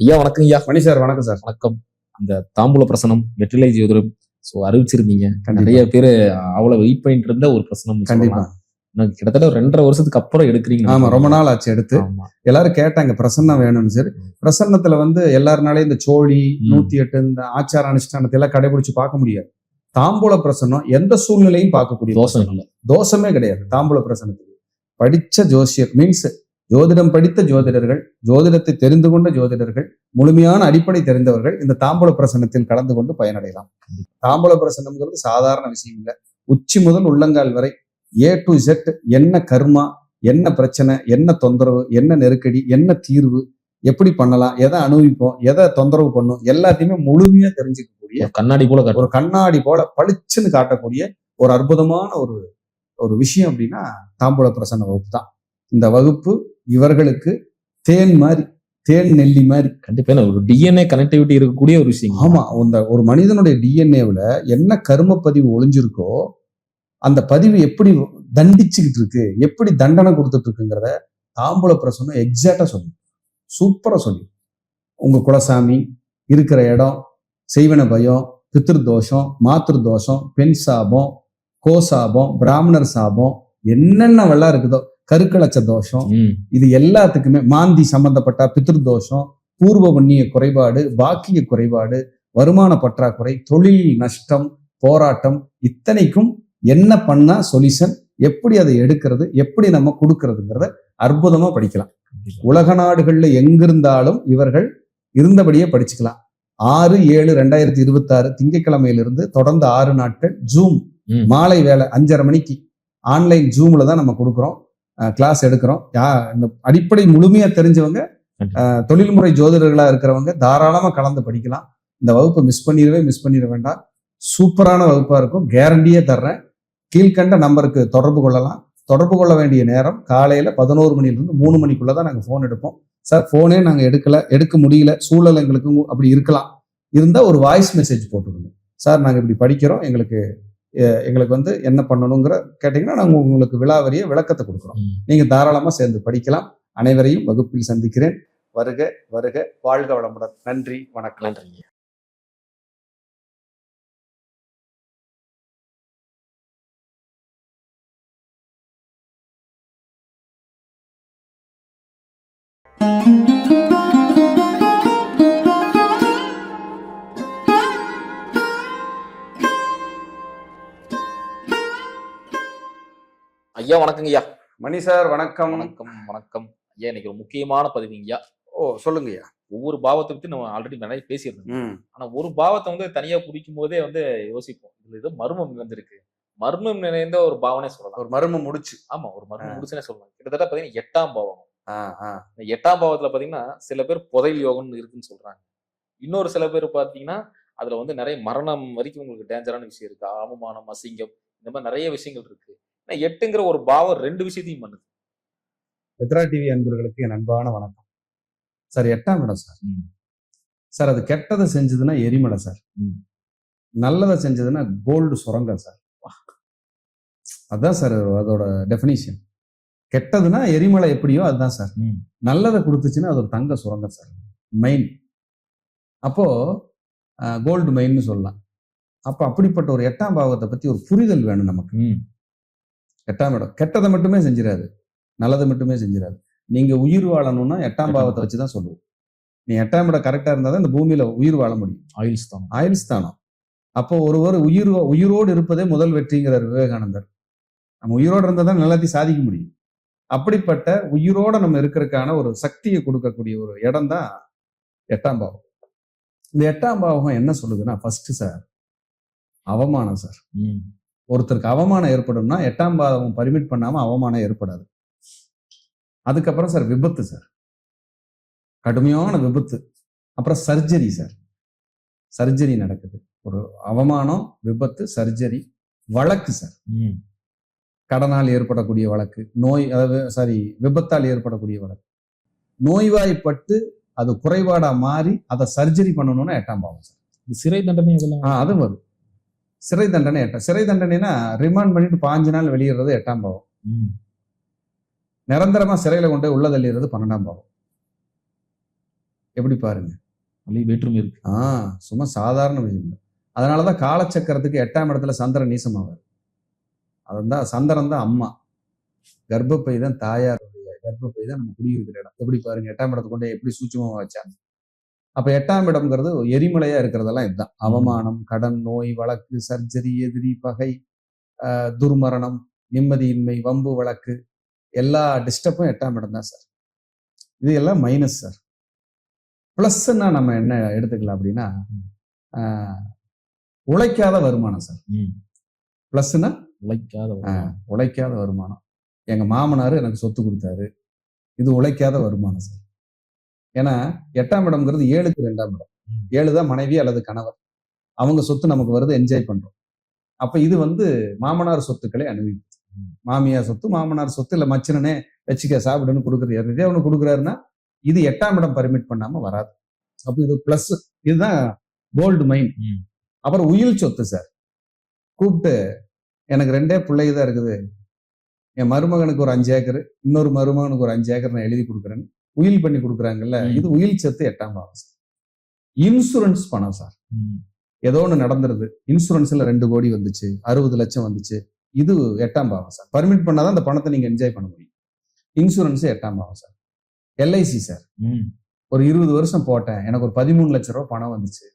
ஐயா வணக்கம் ஐயா. மணி சார் வணக்கம் சார். வணக்கம். அந்த தாம்பூல பிரசனம் வெற்றிலை ஜோதிடம் அறிவிச்சிருந்தீங்க. கண்டிப்பா. நிறைய பேரு அவ்வளவு வெயிட் பண்ணிட்டு இருந்த ஒரு பிரசனம். கண்டிப்பா. கிட்டத்தட்ட ஒரு 2.5 வருஷத்துக்கு அப்புறம் எடுக்கிறீங்க. ஆமா, ரொம்ப நாள் ஆச்சு எடுத்து. எல்லாரும் கேட்டாங்க பிரசன்னம் வேணும்னு. சரி, பிரசன்னத்துல எல்லாருனாலே இந்த சோழி 108 இந்த ஆச்சார அனுஷ்டானத்தை எல்லாம் கடைபிடிச்சு பார்க்க முடியாது. தாம்பூல பிரசன்னம் எந்த சூழ்நிலையும் பார்க்கக்கூடிய தோஷம் இல்லை, தோஷமே கிடையாது. தாம்பூல பிரசனத்துக்கு படிச்ச ஜோசியர் மீன்ஸ் ஜோதிடம் படித்த ஜோதிடர்கள், ஜோதிடத்தை தெரிந்து கொண்ட ஜோதிடர்கள், முழுமையான அடிப்படை தெரிந்தவர்கள் இந்த தாம்பூல பிரசனத்தில் கலந்து கொண்டு பயனடையலாம். தாம்பூல பிரசனம்ங்கிறது சாதாரண விஷயம் இல்லை. உச்சி முதல் உள்ளங்கால் வரை A to Z என்ன கர்மா, என்ன பிரச்சனை, என்ன தொந்தரவு, என்ன நெருக்கடி, என்ன தீர்வு, எப்படி பண்ணலாம், எதை அனுபவிப்போம், எதை தொந்தரவு பண்ணும், எல்லாத்தையுமே முழுமையா தெரிஞ்சுக்கக்கூடிய ஒரு கண்ணாடி போல பளிச்சுன்னு காட்டக்கூடிய ஒரு அற்புதமான ஒரு விஷயம் அப்படின்னா தாம்பூல பிரசன்ன வகுப்பு தான். இந்த வகுப்பு இவர்களுக்கு தேன் மாதிரி, தேன் நெல்லி மாதிரி. கண்டிப்பா ஒரு டிஎன்ஏ கனெக்டிவிட்டி இருக்கக்கூடிய ஒரு விஷயம். ஆமா, ஒரு மனிதனுடைய டிஎன்ஏவில் என்ன கர்ம பதிவு ஒளிஞ்சிருக்கோ அந்த பதிவு எப்படி தண்டிச்சுக்கிட்டு இருக்கு, எப்படி தண்டனை கொடுத்துட்டு இருக்குங்கிறத தாம்பூல பிரசனம் எக்ஸாக்டா சொல்லி சூப்பரா சொல்லி. உங்க குலசாமி இருக்கிற இடம், செய்வன பயம், பித்ரு தோஷம், மாத்திரு தோஷம், பெண் சாபம், கோசாபம், பிராமணர் சாபம், என்னென்ன இருக்குதோ, கருக்கலச்ச தோஷம், இது எல்லாத்துக்குமே மாந்தி சம்பந்தப்பட்ட பித்ரு தோஷம், பூர்வ புண்ணிய குறைபாடு, பாக்கிய குறைபாடு, வருமான பற்றாக்குறை, தொழில் நஷ்டம், போராட்டம், இத்தனைக்கும் என்ன பண்ணா சொல்யூஷன், எப்படி அதை எடுக்கிறது, எப்படி நம்ம கொடுக்கறதுங்கிறத அற்புதமா படிக்கலாம். உலக நாடுகள்ல எங்கிருந்தாலும் இவர்கள் இருந்தபடியே படிச்சுக்கலாம். 6/7/2026 திங்கட்கிழமையிலிருந்து தொடர்ந்து 6 நாட்கள் ஜூம் மாலை வேலை 5:30 மணிக்கு ஆன்லைன் ஜூம்ல தான் நம்ம கொடுக்குறோம், கிளாஸ் எடுக்கிறோம். இந்த அடிப்படை முழுமையா தெரிஞ்சவங்க, தொழில்முறை ஜோதிடர்களா இருக்கிறவங்க தாராளமா கலந்து படிக்கலாம். இந்த வகுப்பை மிஸ் பண்ணிட வேண்டாம். சூப்பரான வகுப்பா இருக்கும், கேரண்டியே தர்றேன். கீழ்கண்ட நம்பருக்கு தொடர்பு கொள்ளலாம். தொடர்பு கொள்ள வேண்டிய நேரம் காலையில 11 மணிலிருந்து 3 மணிக்குள்ளதான் நாங்க போன் எடுப்போம். சார் போனே நாங்க எடுக்க முடியல, சூழல் எங்களுக்கு அப்படி இருக்கலாம், இருந்தா ஒரு வாய்ஸ் மெசேஜ் போட்டுக்கணும். சார் நாங்க இப்படி படிக்கிறோம், எங்களுக்கு என்ன பண்ணணுங்கிற கேட்டீங்கன்னா நாங்க உங்களுக்கு விலாவரிய விளக்கத்தை கொடுக்குறோம். நீங்க தாராளமா சேர்ந்து படிக்கலாம். அனைவரையும் வகுப்பில் சந்திக்கிறேன். வருக வருக, வாழ்க வளமுடன். நன்றி, வணக்கம். நன்றி. ஐயா வணக்கங்க ஐயா. மணி சார் வணக்கம். வணக்கம் வணக்கம் ஐயா. இன்னைக்கு ஒரு முக்கியமான பதிவுங்கய்யா. சொல்லுங்க ஐயா. ஒவ்வொரு பாவத்தை பத்தி நம்ம ஆல்ரெடி நிறைய பேசியிருந்தோம். ஆனா ஒரு பாவத்தை தனியா பிடிக்கும் போதே யோசிப்போம், இதுல ஏதோ மர்மம் நிறைந்திருக்கு, மர்மம் நிறைந்த ஒரு பாவனே சொல்லலாம். ஒரு மர்மம் முடிச்சு. ஆமா, ஒரு மர்மம் முடிச்சுனே சொல்லலாம். கிட்டத்தட்ட பாத்தீங்கன்னா 8ஆம் பாவம். 8ஆம் பாவத்துல பாத்தீங்கன்னா சில பேர் புதையல் யோகம்னு இருக்குன்னு சொல்றாங்க. இன்னொரு சில பேர் பாத்தீங்கன்னா அதுல நிறைய மரணம் வரைக்கும் உங்களுக்கு டேஞ்சரான விஷயம் இருக்கு, அவமானம், அசிங்கம், இந்த மாதிரி நிறைய விஷயங்கள் இருக்கு. 8ங்கிற ஒரு பாவம் 2 விஷயத்தையும் பண்ணுது. வெத்ரா டிவி அன்பர்களுக்கு என் அன்பான வணக்கம். சார் 8ஆம் இடம் சார். சார் அது கெட்டதை செஞ்சதுன்னா எரிமலை சார், நல்லதை செஞ்சதுன்னா கோல்டு சுரங்கம் சார். அதுதான் சார் அதோட டெஃபினிஷன். கெட்டதுன்னா எரிமலை எப்படியோ அதுதான் சார். நல்லதை கொடுத்துச்சுன்னா அது ஒரு தங்க சுரங்கம் சார், மெயின். அப்போ கோல்டு மெயின்னு சொல்லலாம். அப்ப அப்படிப்பட்ட ஒரு 8ஆம் பாவத்தை பத்தி ஒரு புரிதல் வேணும் நமக்கு. 8ஆம் இடம் கெட்டதை மட்டுமே செஞ்சிடாது, நல்லதை மட்டுமே செஞ்சிடாது. நீங்க உயிர் வாழணும்னா 8ஆம் பாவத்தை வச்சுதான் சொல்லுவோம். நீ 8ஆம் இடம் கரெக்டா இருந்தாதான் இந்த பூமியில உயிர் வாழ முடியும். ஆயுள் ஸ்தானம். அப்போ ஒருவர் உயிரோடு இருப்பதே முதல் வெற்றிங்கிறார் விவேகானந்தர். நம்ம உயிரோடு இருந்தா தான் எல்லாத்தையும் சாதிக்க முடியும். அப்படிப்பட்ட உயிரோட நம்ம இருக்கிறதுக்கான ஒரு சக்தியை கொடுக்கக்கூடிய ஒரு இடம் தான் 8ஆம் பாவம். இந்த 8ஆம் பாவம் என்ன சொல்லுதுன்னா, ஃபர்ஸ்ட் சார் அவமானம் சார். ஒருத்தருக்கு அவமானம் ஏற்படும்னா 8ஆம் பாவம் பர்மிட் பண்ணாம அவமானம் ஏற்படாது. அதுக்கப்புறம் சார் விபத்து சார், கடுமையான விபத்து. அப்புறம் சர்ஜரி சார், சர்ஜரி நடக்குது. ஒரு அவமானம், விபத்து, சர்ஜரி, வழக்கு சார், கடனால் ஏற்படக்கூடிய வழக்கு, நோய், அதாவது விபத்தால் ஏற்படக்கூடிய வழக்கு, நோய்வாய்ப்பட்டு அது குறைபாடா மாறி அதை சர்ஜரி பண்ணணும்னா 8ஆம் பாவம் சார். சிறை தண்டனை அது வரும். சிறை தண்டனை சிறை தண்டனைனா ரிமாண்ட் பண்ணிட்டு 5 நாள் வெளியேறது 8ஆம் பாவம். நிரந்தரமா சிறையில கொண்டு உள்ள தள்ளிடுறது 12ஆம் பாவம். எப்படி பாருங்க. வேற்றுமை இருக்கு. சும்மா சாதாரண விஷயம் இல்லை. அதனாலதான் காலச்சக்கரத்துக்கு 8ஆம் இடத்துல சந்திரன் நீசமாவார். அதான் சந்திரன் தான் அம்மா, கர்ப்பப்பை தான் தாயாருடைய கர்ப்பப்பை தான் நம்ம குடியிருக்கிற இடம். எப்படி பாருங்க 8ஆம் இடத்தை கொண்டு எப்படி சூட்சுமமா வச்சாங்க. அப்ப 8ஆம் இடம்ங்கிறது எரிமலையா இருக்கிறதெல்லாம் இதுதான். அவமானம், கடன், நோய், வழக்கு, சர்ஜரி, எதிரி, பகை, துர்மரணம், நிம்மதியின்மை, வம்பு, வழக்கு, எல்லா டிஸ்டர்பும் 8ஆம் இடம் தான் சார். இது எல்லாம் மைனஸ் சார். பிளஸ்ன்னா நம்ம என்ன எடுத்துக்கலாம் அப்படின்னா உழைக்காத வருமானம் சார். பிளஸ்னா உழைக்காத வருமானம். எங்க மாமனாரு எனக்கு சொத்து கொடுத்தாரு, இது உழைக்காத வருமானம் சார். ஏன்னா 8ஆம் இடம்ங்கிறது 7க்கு 2ஆம் இடம். 7 தான் மனைவி அல்லது கணவர். அவங்க சொத்து நமக்கு வருது, என்ஜாய் பண்றோம். அப்ப இது மாமனார் சொத்துக்களை அனுபவிக்கும். மாமியார் சொத்து, மாமனார் சொத்து, இல்ல மச்சனனே வச்சுக்க சாப்பிடுன்னு கொடுக்குறது. எதே ஒண்ணு கொடுக்குறாருன்னா இது 8ஆம் இடம் பர்மிட் பண்ணாம வராது. அப்ப இது பிளஸ். இதுதான் கோல்டு மைன். அப்புறம் உயில் சொத்து சார். கூப்பிட்டு எனக்கு 2 பிள்ளைங்க தான் இருக்குது, என் மருமகனுக்கு ஒரு 5 ஏக்கர், இன்னொரு மருமகனுக்கு ஒரு 5 ஏக்கர் நான் எழுதி கொடுக்குறேன்னு உயில் பண்ணி கொடுக்குறாங்கல்ல, இது உயில் சொத்து 8ஆம் பாவம் சார். இன்சூரன்ஸ் பணம் சார். ஏதோ ஒன்று நடந்துருது, இன்சூரன்ஸ்ல 2 கோடி வந்துச்சு, 60 லட்சம் வந்துச்சு, இது 8ஆம் பாவம் சார். பர்மிட் பண்ணாதான் அந்த பணத்தை நீங்க என்ஜாய் பண்ண முடியும். இன்சூரன்ஸ் 8ஆம் பாவம் சார். LIC sir. ஒரு 20 வருஷம் போட்டேன், எனக்கு ஒரு 13 லட்சம் ரூபாய் பணம் வந்துச்சு,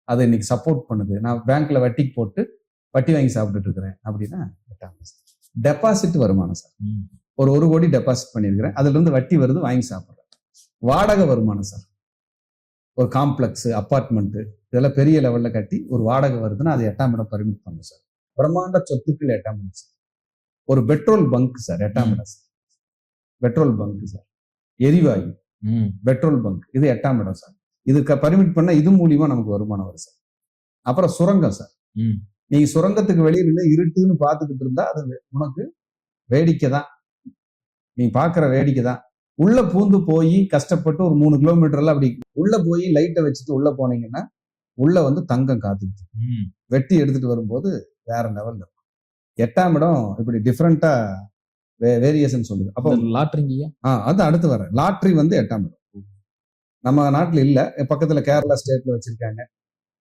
அதை இன்னைக்கு சப்போர்ட் பண்ணுது, நான் பேங்க்ல வட்டிக்கு போட்டு வட்டி வாங்கி சாப்பிட்டுட்டு இருக்கிறேன் அப்படின்னா 8ஆம் பாவம். டெபாசிட் வருமானம் சார். ஒரு 1 கோடி டெபாசிட் பண்ணியிருக்கிறேன், அதுல இருந்து வட்டி வருது, வாங்கி சாப்பிட்றேன். வாடகை வருமானம் சார். ஒரு காம்ப்ளெக்ஸ், அப்பார்ட்மெண்ட், இதெல்லாம் பெரிய லெவல்ல கட்டி ஒரு வாடகை வருதுன்னா அது 8ஆம் இடம் பர்மிட் பண்ணும் சார். பிரம்மாண்ட சொத்துக்கள் 8ஆம் இடம் சார். ஒரு பெட்ரோல் பங்க் சார் 8ஆம் இடம் சார். பெட்ரோல் பங்க் சார், எரிவாயு பெட்ரோல் பங்க், இது 8ஆம் இடம் சார். இதுக்கு பர்மிட் பண்ணா இது மூலியமா நமக்கு வருமானம் வரும் சார். அப்புறம் சுரங்கம் சார். நீங்க சுரங்கத்துக்கு வெளியே நின்று இருட்டுன்னு பார்த்துக்கிட்டு இருந்தா அது உனக்கு வேடிக்கை தான், நீ பாக்குற வேடிக்கை தான். உள்ள பூந்து போய் கஷ்டப்பட்டு ஒரு 3 கிலோமீட்டர்ல அப்படி உள்ள போய் லைட்டை வச்சுட்டு உள்ள போனீங்கன்னா உள்ள தங்கம் காத்துக்கிட்டு வெட்டி எடுத்துட்டு வரும்போது வேற லெவல்ல இருக்கும். 8ஆம் இடம் இப்படி டிஃப்ரெண்டா வேரியேஷன் சொல்லுது. அப்போ லாட்ரிங்க அது அடுத்து வர லாட்ரி 8ஆம் இடம். நம்ம நாட்டுல இல்ல, பக்கத்துல கேரளா ஸ்டேட்ல வச்சிருக்காங்க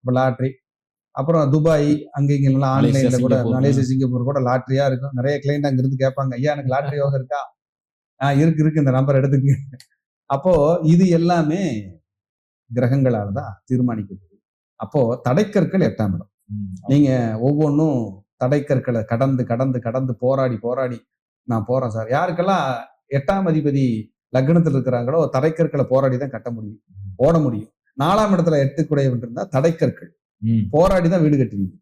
இப்ப லாட்ரி. அப்புறம் துபாய் அங்க இங்கெல்லாம் ஆன்லைன்ல கூட, மலேசியா, சிங்கப்பூர் கூட லாட்ரியா இருக்கும். நிறைய கிளைண்ட் அங்க இருந்து கேட்பாங்க, ஐயா எனக்கு லாட்ரி யோகம் இருக்கா? இருக்கு, இந்த நம்பர் எடுத்துக்கு. அப்போ இது எல்லாமே கிரகங்களால தான் தீர்மானிக்கப்படுது. அப்போ தடைக்கற்கள் 8ஆம் இடம். நீங்க ஒவ்வொன்றும் தடைக்கற்களை கடந்து கடந்து கடந்து போராடி போராடி நான் போறேன் சார். யாருக்கெல்லாம் 8ஆம் அதிபதி லக்னத்தில் இருக்கிறாங்களோ தடைக்கற்களை போராடி தான் கட்ட முடியும், ஓட முடியும். 4ஆம் இடத்துல 8 குடையவன் இருந்தா தடைக்கற்கள் போராடி தான் வீடு கட்டுவீங்க,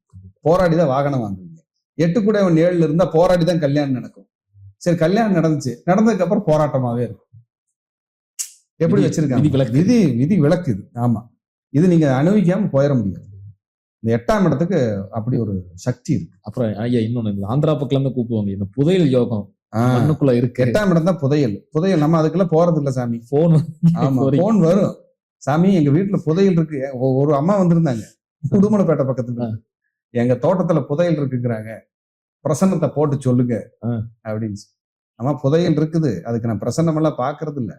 போராடி தான் வாகனம் வாங்குவீங்க. 8 குடையவன் 7ல இருந்தா போராடி தான் கல்யாணம் நடக்கும். சரி, கல்யாணம் நடந்துச்சு, நடந்ததுக்கு அப்புறம் போராட்டமாவே இருக்கும். எப்படி வச்சிருக்காங்க விதி விளக்குது. ஆமா, இது நீங்க அனுபவிக்காம போயிட முடியாது. இந்த 8ஆம் இடத்துக்கு அப்படி ஒரு சக்தி இருக்கு. அப்புறம் ஐயா இன்னொன்னு ஆந்திரா பக்கத்துல இருந்து கூப்பிடுவாங்க, இந்த புதையல் யோகம் மண்ணுக்குள்ள இருக்கு. 8ஆம் இடம் தான் புதையல். நம்ம அதுக்கெல்லாம் போறது இல்ல சாமி. போன் வரும், சாமி எங்க வீட்டுல புதையல் இருக்கு. ஒரு அம்மா வந்திருந்தாங்க உடுமலைப்பேட்டை பக்கத்துல, எங்க தோட்டத்துல புதையல் இருக்குங்கிறாங்க, பிரசன்னத்தை போட்டு சொல்லுங்க அப்படின்னு. ஆமா, புதையல் இருக்குது, அதுக்கு நான் பிரசன்னம் எல்லாம் பாக்குறது இல்ல.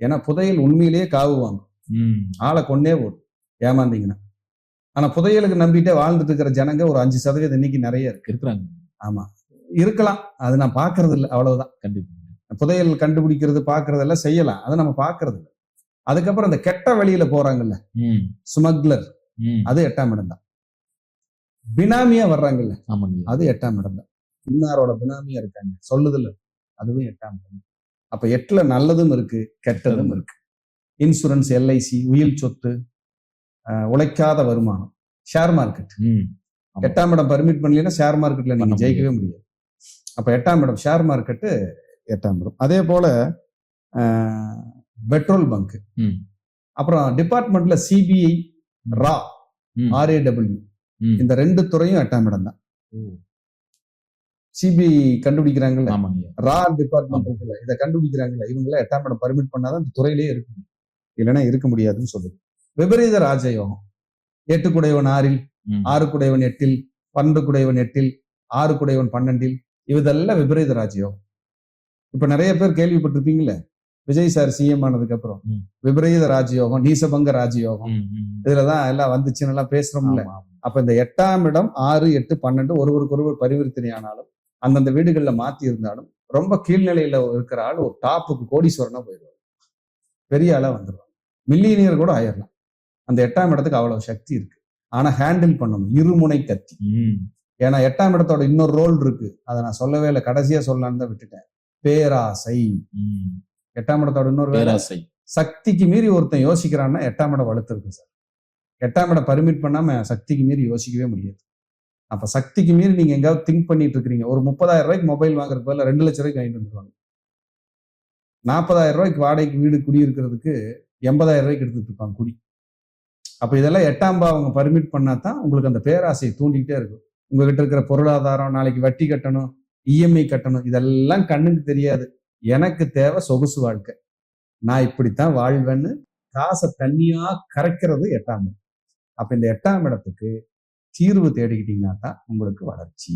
ஏன்னா புதையல் உண்மையிலேயே காவுவாங்க, ஆளை கொண்டே போடும் ஏமாந்தீங்கன்னா. ஆனா புதையலுக்கு நம்பிட்டே வாழ்ந்துட்டு இருக்கிற ஜனங்க ஒரு 5% இன்னைக்கு நிறைய இருக்கிறாங்க. ஆமா, இருக்கலாம், அது நான் பாக்குறது இல்லை, அவ்வளவுதான். கண்டிப்பா புதையல் கண்டுபிடிக்கிறது பாக்குறதெல்லாம் செய்யலாம், அதை நம்ம பாக்குறது இல்லை. அதுக்கப்புறம் இந்த கெட்ட வழியில போறாங்கல்ல ஸ்மக்லர், அது 8ஆம் இடம் தான். பினாமியா வர்றாங்கல்ல, அது 8ஆம் இடம் தான். இன்னாரோட பினாமியா இருக்காங்க சொல்லுதுல, அதுவும் 8ஆம் இடம். அப்ப 8ல நல்லதும் இருக்கு, கெட்டதும் இருக்கு. இன்சூரன்ஸ், எல்ஐசி, உயில் சொத்து, உழைக்காத வருமானம், ஷேர் மார்க்கெட். 8ஆம் இடம் பர்மிட் பண்ணலன்னா ஷேர் மார்க்கெட்ல நீங்க ஜெயிக்கவே முடியாது. அப்ப 8ஆம் இடம் ஷேர் மார்க்கெட்டு 8ஆம் இடம். அதே போல பெட்ரோல் பங்க், அப்புறம் டிபார்ட்மெண்ட்ல சிபிஐ, ரா, RAW, இந்த 2 துறையும் 8ஆம் இடம் தான். சிபிஐ கண்டுபிடிக்கிறாங்கல்ல, ரா டிபார்ட்மெண்ட் இதை கண்டுபிடிக்கிறாங்கல்ல, இவங்கள 8ஆம் இடம் பர்மிட் பண்ணாதான் இந்த துறையிலேயே இருக்கு, இல்லைன்னா இருக்க முடியாதுன்னு சொல்லுது. விபரீத ராஜயோகம், 8 குடையவன் 6ல், 6 குடையவன் 8ல், 12 குடையவன் 8ல், 6 குடையவன் 12ல், இதெல்லாம் விபரீத ராஜயோகம். இப்ப நிறைய பேர் கேள்விப்பட்டிருப்பீங்கல்ல, விஜய் சார் சிஎம் ஆனதுக்கு அப்புறம் விபரீத ராஜயோகம், நீசபங்க ராஜயோகம், இதுலதான் எல்லாம் வந்துச்சுன்னு எல்லாம் பேசுறோம்ல. அப்ப இந்த 8ஆம் இடம் 6, 8, 12 ஒருவருக்கொருவர் பரிவர்த்தனை ஆனாலும் அந்தந்த வீடுகள்ல மாத்தி இருந்தாலும் ரொம்ப கீழ்நிலையில இருக்கிற ஆள் ஒரு டாப்புக்கு கோடீஸ்வரனா போயிடுவாங்க, பெரிய ஆளா வந்துடுவாங்க, மில்லியனியர் கூட ஆயிடலாம். அந்த 8ஆம் இடத்துக்கு அவ்வளவு சக்தி இருக்கு. ஆனா ஹேண்டில் பண்ணணும், இருமுனை கத்தி. ஏன்னா 8ஆம் இடத்தோட இன்னொரு ரோல் இருக்கு, அதை நான் சொல்லவே இல்லை, கடைசியா சொல்லலான்னு தான் விட்டுட்டேன். பேராசை. 8ஆம் இடத்தோட இன்னொரு பேராசை. சக்திக்கு மீறி ஒருத்தன் யோசிக்கிறான்னா 8ஆம் இடம் வலுத்து இருக்கு சார். 8ஆம் இடம் பர்மிட் பண்ணாம சக்திக்கு மீறி யோசிக்கவே முடியாது. அப்ப சக்திக்கு மீறி நீங்க எங்காவது திங்க் பண்ணிட்டு இருக்கிறீங்க. ஒரு 30,000 ரூபாய்க்கு மொபைல் வாங்குறதுக்கு பதிலா 2 லட்சம் ரூபாய்க்கு வாங்கிட்டு வந்துருவாங்க. 40,000 ரூபாய்க்கு வாடகைக்கு வீடு குடியிருக்கிறதுக்கு 80,000 ரூபாய்க்கு எடுத்துட்டு இருப்பாங்க குடி. அப்ப இதெல்லாம் 8ஆம் பாவங்க பர்மிட் பண்ணாதான் உங்களுக்கு அந்த பேராசையை தூண்டிக்கிட்டே இருக்கும். உங்ககிட்ட இருக்கிற பொருளாதாரம், நாளைக்கு வட்டி கட்டணும், இஎம்ஐ கட்டணும், இதெல்லாம் கண்ணுக்கு தெரியாது. எனக்கு தேவை சொகுசு வாழ்க்கை, நான் இப்படித்தான் வாழ்வேன்னு காசை தண்ணியா கரைக்கிறது 8ஆம் இடம். அப்ப இந்த 8ஆம் இடத்துக்கு தீர்வு தேடிக்கிட்டீங்கன்னா தான் உங்களுக்கு வளர்ச்சி,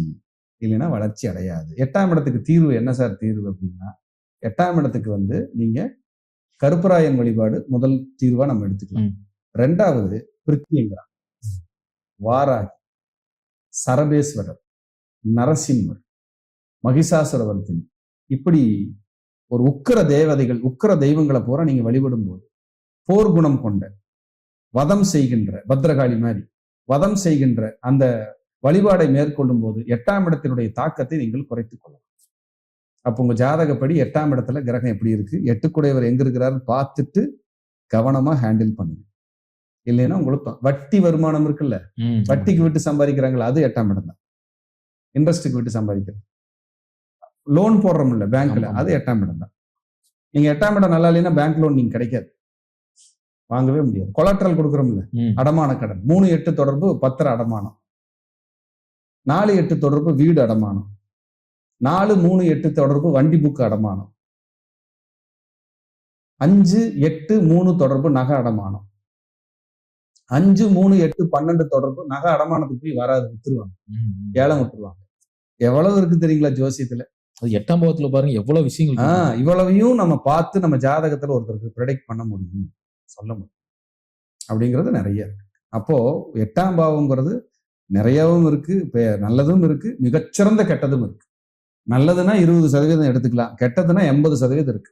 இல்லைன்னா வளர்ச்சி அடையாது. 8ஆம் இடத்துக்கு தீர்வு என்ன சார் தீர்வு அப்படின்னா, 8ஆம் இடத்துக்கு நீங்க கருப்பராயன் வழிபாடு முதல் தீர்வா நம்ம எடுத்துக்கலாம். 2வது பிருத்தியங்கரா, வாராகி, சரபேஸ்வரர், நரசிம்மர், மகிஷாசுரவர்த்தினி, இப்படி ஒரு உக்கிர தேவதைகள், உக்கிர தெய்வங்களை பூரா நீங்க வழிபடும் போது போர் குணம் கொண்ட வதம் செய்கின்ற பத்ரகாளி மாதிரி வதம் செய்கின்ற அந்த வழிபாடை மேற்கொள்ளும் போது 8ஆம் இடத்தினுடைய தாக்கத்தை நீங்கள் குறைத்துக் கொள்ளலாம். அப்ப உங்க ஜாதகப்படி 8ஆம் இடத்துல கிரகம் எப்படி இருக்கு, 8 எங்க இருக்கிறாருன்னு பார்த்துட்டு கவனமா ஹேண்டில் பண்ணுங்க. இல்லைன்னா உங்களுக்கு வட்டி வருமானம் இருக்குல்ல, வட்டிக்கு விட்டு சம்பாதிக்கிறாங்களா, அது 8ஆம் இடம் தான். இன்ட்ரெஸ்ட்டுக்கு விட்டு சம்பாதிக்கிறது, லோன் போடுறோம் இல்ல பேங்க்ல, அது 8ஆம் இடம் தான். நீங்க 8ஆம் இடம் நல்லா இல்லைன்னா பேங்க் லோன் நீங்க கிடைக்காது, வாங்கவே முடியாது. கொலாட்ரல் கொடுக்குறோம்ல, அடமான கடன், 3-8 தொடர்பு பத்திர அடமானம், 4-8 தொடர்பு வீடு அடமானம், 4-3-8 தொடர்பு வண்டி புக்கு அடமானம், 5-8-3 தொடர்பு நகை அடமானம், 5-3-8-12 தொடர்பு நகை அடமானத்துக்கு போய் வராது, வித்துருவாங்க, ஏலம் விட்டுருவாங்க. எவ்வளவு இருக்கு தெரியுங்களா ஜோசியத்துல? அது 8ஆம் பாவத்துல பாருங்க எவ்வளவு விஷயங்கள். இவ்வளவையும் நம்ம பார்த்து நம்ம ஜாதகத்துல ஒருத்தருக்கு ப்ரெடிக்ட் பண்ண முடியும், சொல்ல முடியும் அப்படிங்கிறது நிறைய இருக்கு. அப்போ 8ஆம் பாவம்ங்கிறது நிறையவும் இருக்கு, நல்லதும் இருக்கு, மிகச்சிறந்த கெட்டதும் இருக்கு. நல்லதுன்னா 20% எடுத்துக்கலாம், கெட்டதுன்னா 80% இருக்கு.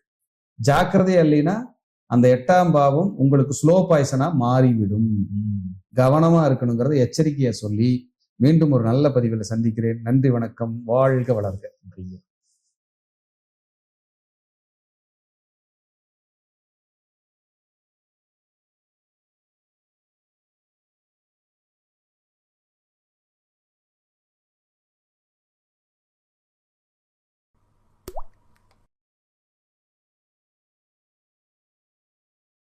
ஜாக்கிரதையா இல்லைன்னா அந்த 8ஆம் பாவம் உங்களுக்கு ஸ்லோ பாய்சனா மாறிவிடும். கவனமா இருக்கணுங்கிறத எச்சரிக்கையா சொல்லி மீண்டும் ஒரு நல்ல பதிவில் சந்திக்கிறேன். நன்றி, வணக்கம், வாழ்க வளர்க.